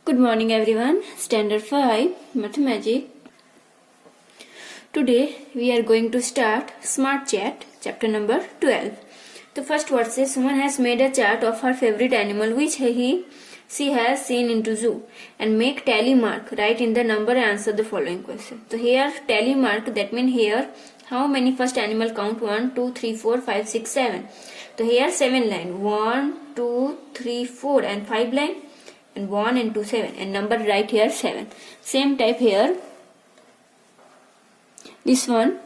Good morning everyone. Standard 5 Mathematic. Today we are going to start Smart Chat chapter number 12. The first word says someone has made a chart of her favorite animal which she has seen into zoo and make tally mark. Write in the number and answer the following question. So here tally mark, that means here how many first animal count 1, 2, 3, 4, 5, 6, 7. So here 7 line 1, 2, 3, 4 and 5 line. And 1 and 2, 7 and number right here 7. Same type here. This one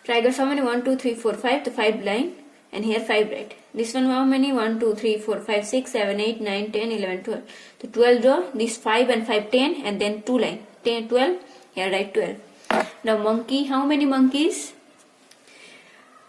triangles how many 1, 2, 3, 4, 5, the 5 line and here 5 right. This one how many 1, 2, 3, 4, 5, 6, 7, 8, 9, 10, 11, 12. The 12 draw this 5 and 5 10 and then 2 line 10, 12 here write 12. Now monkey, how many monkeys?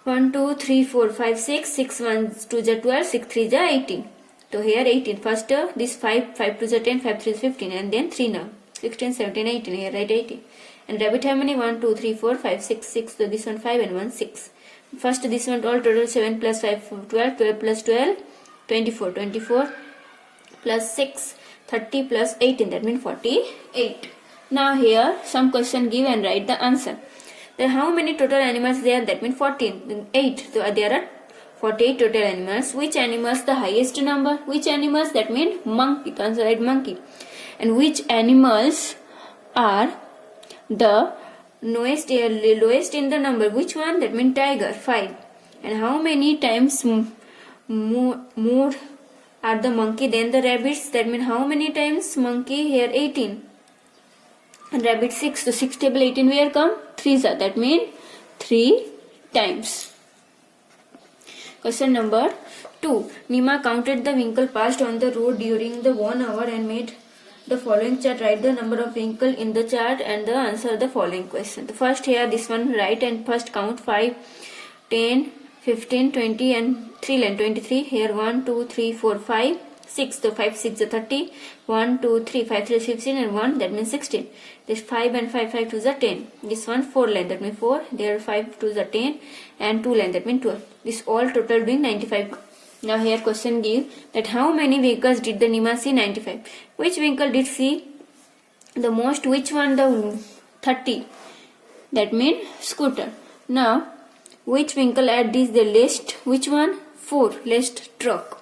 1, 2, 3, 4, 5, 6, 6 1 2 is 12, 6 3 is 18. So here 18. First this 5, 5 2 is 10, 5 3 is 15 and then 3 now. 16, 17, 18. Here write 18. And rabbit how many? 1, 2, 3, 4, 5, 6, 6. So this one 5 and 1 6. First this one all total 7 plus 5 12, 12 plus 12 24, 24 plus 6 30 plus 18, that means 48. Now here some question give and write the answer. Then how many total animals there? That means 14. Then 8. So there are 48 total animals. Which animals the highest number? Which animals? That means monkey. The answer right monkey. And which animals are the lowest in the number? Which one? That means tiger 5. And how many times more are the monkey than the rabbits? That means how many times monkey? Here 18. And rabbit 6. So 6 table 18 where come? 3s are. That means 3 times. Question number 2. Nima counted the vehicle passed on the road during the 1 hour and made the following chart. Write the number of vehicle in the chart and the answer the following question. The first here this one write and first count 5, 10, 15, 20 and 3 line 23. Here 1, 2, 3, 4, 5, 6. So 5, 6 is 30. 1, 2, 3, 5, 3 is 15 and 1 that means 16. This 5 and 5, 5 2 is 10. This one 4 line that means 4. There 5 2 is 10 and 2 line that means 12. This all total doing 95. Now here question give that how many vehicles did the Nima see? 95. Which vehicle did see the most? Which one? The 30. That means scooter. Now which vehicle at this the least? Which one? 4 least truck.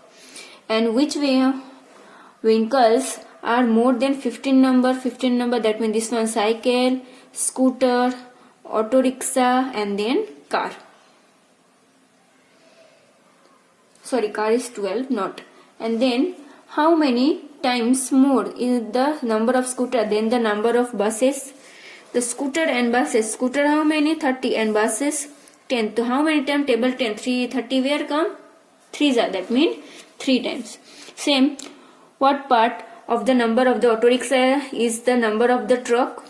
And which vehicles are more than 15 number? 15 number that means this one cycle, scooter, auto rickshaw and then car. Sorry, car is 12 not. And then how many times more is the number of scooter than the number of buses? The scooter and buses. Scooter how many? 30 and buses 10. So how many times? Table 10. 3 30 where come? 3s are. That means 3 times. Same. What part of the number of the auto rickshaw is the number of the truck?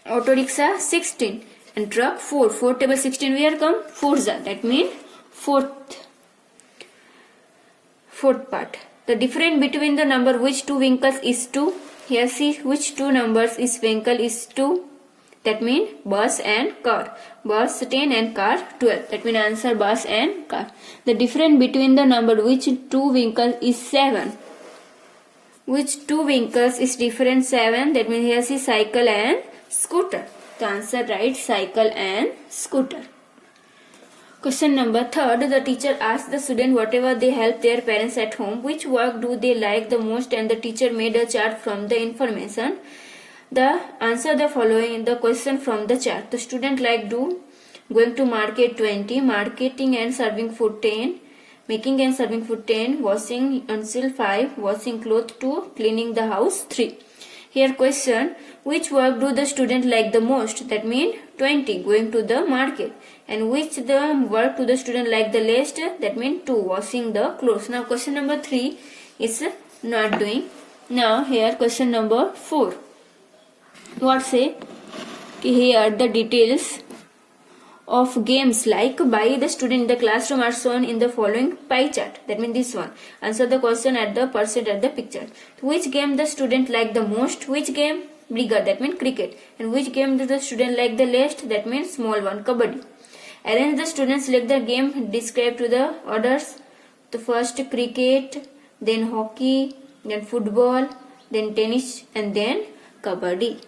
Auto rickshaw 16 and truck 4. 4 table 16 where come? 4s are. That means fourth part. The difference between the number which two vehicles is 2. Here see which two numbers is vehicle is 2. That means bus and car. Bus 10 and car 12. That means answer bus and car. The difference between the number which two vehicles is 7. Which two vehicles is different? 7. That means here see cycle and scooter. The answer right cycle and scooter. Question number 3. The teacher asks the student whatever they help their parents at home. Which work do they like the most? And the teacher made a chart from the information. The answer the following in the question from the chart. The student like do going to market 20, marketing and serving food 10, making and serving food 10, washing until 5, washing clothes 2, cleaning the house 3. Here question, which work do the student like the most? That means 20 going to the market. And which the work do the student like the least? That means 2 washing the clothes. Now question number 3 is not doing. Now here question number 4. What say? Here the details of games like by the student in the classroom are shown in the following pie chart. That means this one. Answer the question at the percent at the picture. Which game the student like the most? Which game? Bigger. That means cricket. And which game do the student like the least? That means small one. Kabaddi. Arrange the students select the game described to the orders. The first cricket, then hockey, then football, then tennis, and then kabaddi.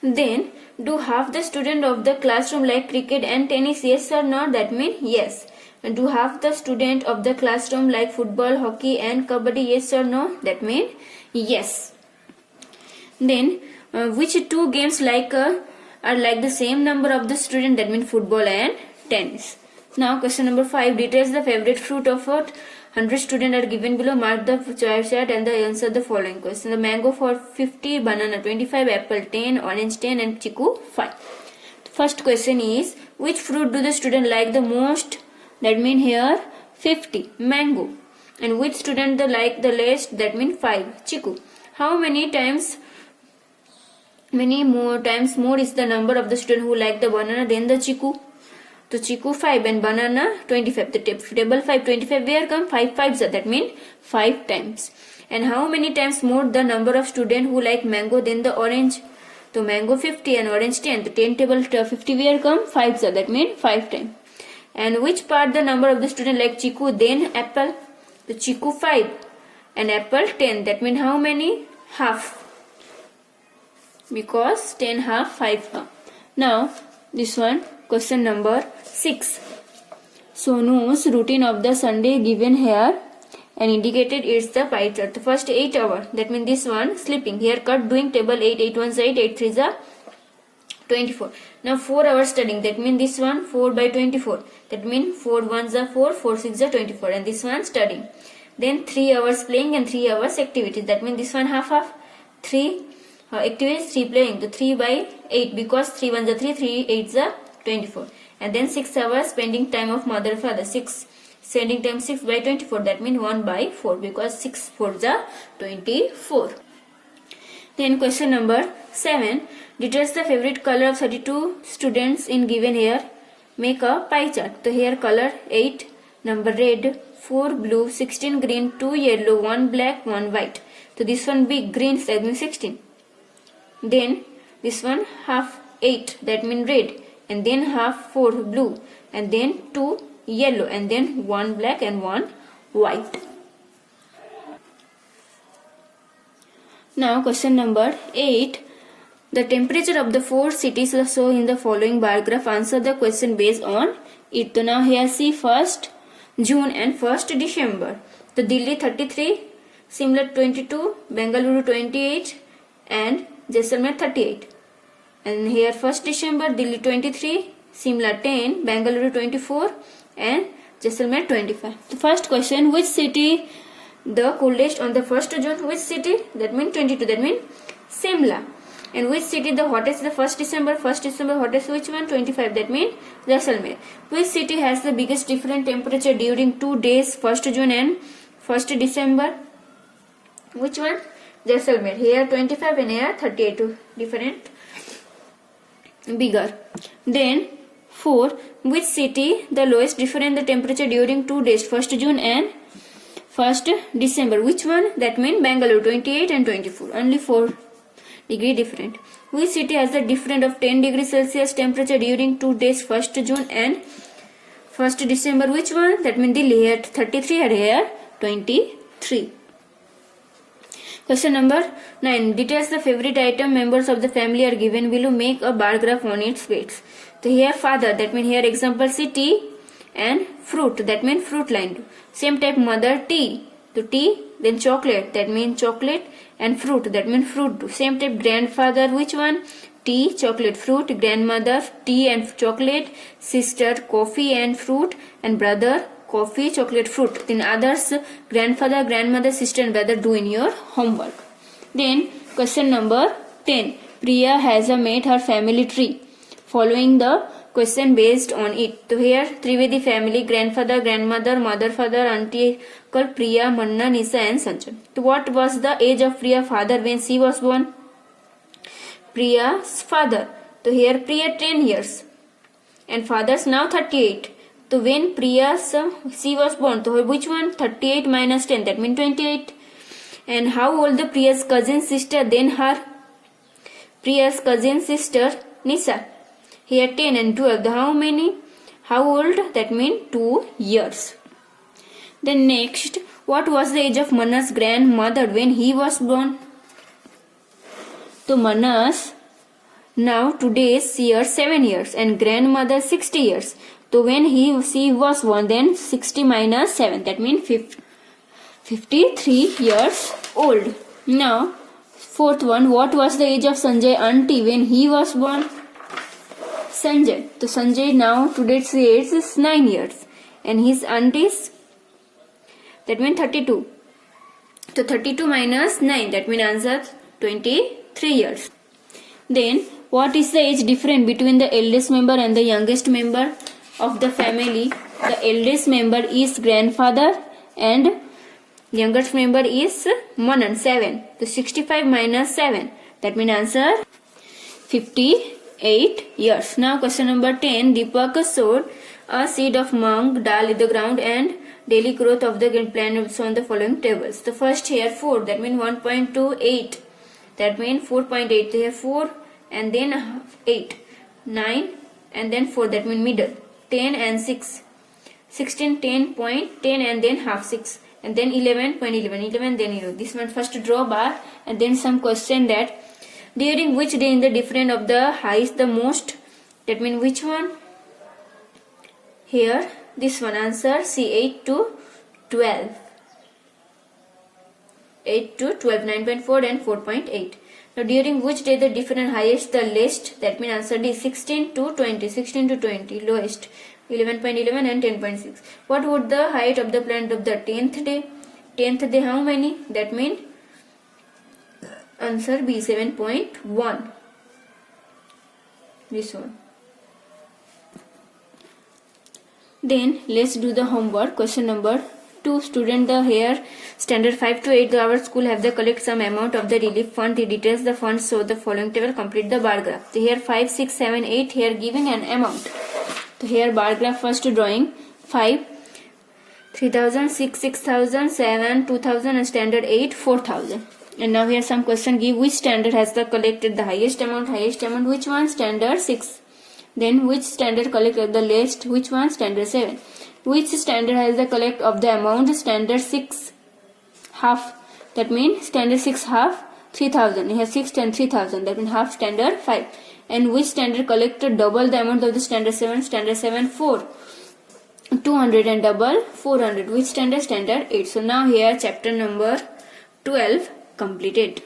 Then, do half the student of the classroom like cricket and tennis? Yes or no? That means yes. Do half the student of the classroom like football, hockey and kabaddi? Yes or no? That means yes. Then, which two games are like the same number of the student? That means football and tennis. Now, question number 5. Details the favorite fruit of 100 students are given below. Mark the choice chart and the answer the following question. The mango for 50, banana 25, apple 10, orange 10 and chiku 5. First question is, which fruit do the student like the most? That means here 50, mango. And which student they like the least? That means 5, chiku. How many more times more is the number of the student who like the banana than the chiku? So chiku 5 and banana 25. The table 5, 25 where come? 5 5s, that means 5 times. And how many times more the number of students who like mango than the orange? So mango 50 and orange 10. The 10 table 50 where come? 5s, that means 5 times. And which part the number of the student like chiku then apple? The chiku 5 and apple 10. That means how many? Half. Because 10 half 5 half. Now this one. Question number 6. Sonu's routine of the Sunday given here and indicated is the pie chart. The first 8 hours, that means this one, sleeping. Haircut, doing table 8, 8 1s 8, 8 3s are 24. Now 4 hours studying, that means this one 4 by 24. That means 4 1s are 4, 4 6 are 24 and this one studying. Then 3 hours playing and 3 hours activities. That means this one half half. 3 activities, 3 playing. The 3 by 8 because 3 1s are 3, 3 8s are 24. And then 6 hours spending time of mother father. 6 spending time 6 by 24. That means 1 by 4 because 6 4s are 24. Then question number 7. Details the favorite color of 32 students in given here. Make a pie chart. So here color 8, number red, 4 blue, 16 green, 2 yellow, 1 black, 1 white. So this one big green, that means 16. Then this one half 8, that means red. And then half 4 blue, and then 2 yellow, and then 1 black and 1 white. Now question number 8. The temperature of the 4 cities are shown in the following bar graph. Answer the question based on it. So now here see 1st June and 1st December. The Delhi 33, Simla 22, Bengaluru 28 and Jaisalmer 38. And here 1st December, Delhi 23, Simla 10, Bengaluru 24 and Jaisalmer 25. The first question, which city the coolest on the 1st June? Which city? That means 22. That means Simla. And which city the hottest the 1st December? 1st December hottest which one? 25. That means Jaisalmer. Which city has the biggest different temperature during 2 days, 1st June and 1st December? Which one? Jaisalmer. Here 25 and here 38. Different. Bigger. Then 4. Which city the lowest difference the temperature during 2 days, 1st June and 1st December? Which one? That means Bangalore 28 and 24. Only 4 degree different. Which city has the difference of 10 degrees Celsius temperature during 2 days, 1st June and 1st December? Which one? That means Delhi. Here 33 and here 23. Question number 9. Details the favorite item members of the family are given below. Make a bar graph on its weights. So here father, that means here example see tea and fruit, that means fruit line. Same type mother tea. So tea, then chocolate, that means chocolate and fruit, that means fruit. Same type grandfather, which one? Tea, chocolate, fruit. Grandmother tea and chocolate. Sister coffee and fruit. And brother coffee, chocolate, fruit. Then others, grandfather, grandmother, sister and brother do in your homework. Then question number 10. Priya has made her family tree. Following the question based on it. So here Trivedi family, grandfather, grandmother, mother, father, auntie, uncle, Priya, Manna, Nisa and Sanchan. So what was the age of Priya's father when she was born? Priya's father. So here Priya 10 years. And father's now 38. So when she was born, so which one? 38 minus 10, that means 28. And how old the Priya's cousin sister then her? Priya's cousin sister Nisa. Here 10 and 12. How many? How old? That means 2 years. Then next, what was the age of Manas' grandmother when he was born? So Manas now today's year 7 years and grandmother 60 years. So when she was born, then 60 minus 7, that means 53 years old. Now fourth one, what was the age of Sanjay auntie when he was born? Sanjay. So Sanjay now today's age is 9 years and his auntie's, that means 32. So 32 minus 9, that means answer 23 years. Then what is the age difference between the eldest member and the youngest member of the family? The eldest member is grandfather and youngest member is Manan, 7. So 65 minus 7, that means answer 58 years. Now question number 10. Deepak sowed a seed of mung dal in the ground and daily growth of the plant is on the following tables. The first here 4, that means 1.28, that means 4.8. Here 4 and then 8, 9 and then 4, that means middle. 10 and 6, 16, 10.10 and then half 6 and then 11.11, 11 then 0. This one first draw bar and then some question that during which day in the difference of the highest the most, that means which one? Here this one answer C, 8 to 12. 8 to 12, 9.4 and 4.8. Now during which day the difference highest the least, that means answer D, 16 to 20, 16 to 20 lowest, 11.11 and 10.6. What would the height of the plant of the 10th day? 10th day how many? That means answer B, 7.1. This one. Then let's do the homework. Question number 2. Student, the here standard 5 to 8 our school have the collect some amount of the relief fund. The details the funds show the following table. Complete the bar graph. So here 5, 6, 7, 8 here giving an amount. So here bar graph first drawing 5, 3000, 6, 6000, 7, 2000 and standard 8, 4000. And now here some question give which standard has the collected the highest amount, which one? Standard 6. Then which standard collected the least, which one? Standard 7. Which standard has the collect of the amount? Standard 6 half, that means standard 6 half 3000. Here 6 and 3000, that means half standard 5. And which standard collected double the amount of the standard 7? Standard 7 4. 200 and double 400. Which standard? Standard 8. So now here chapter number 12 completed.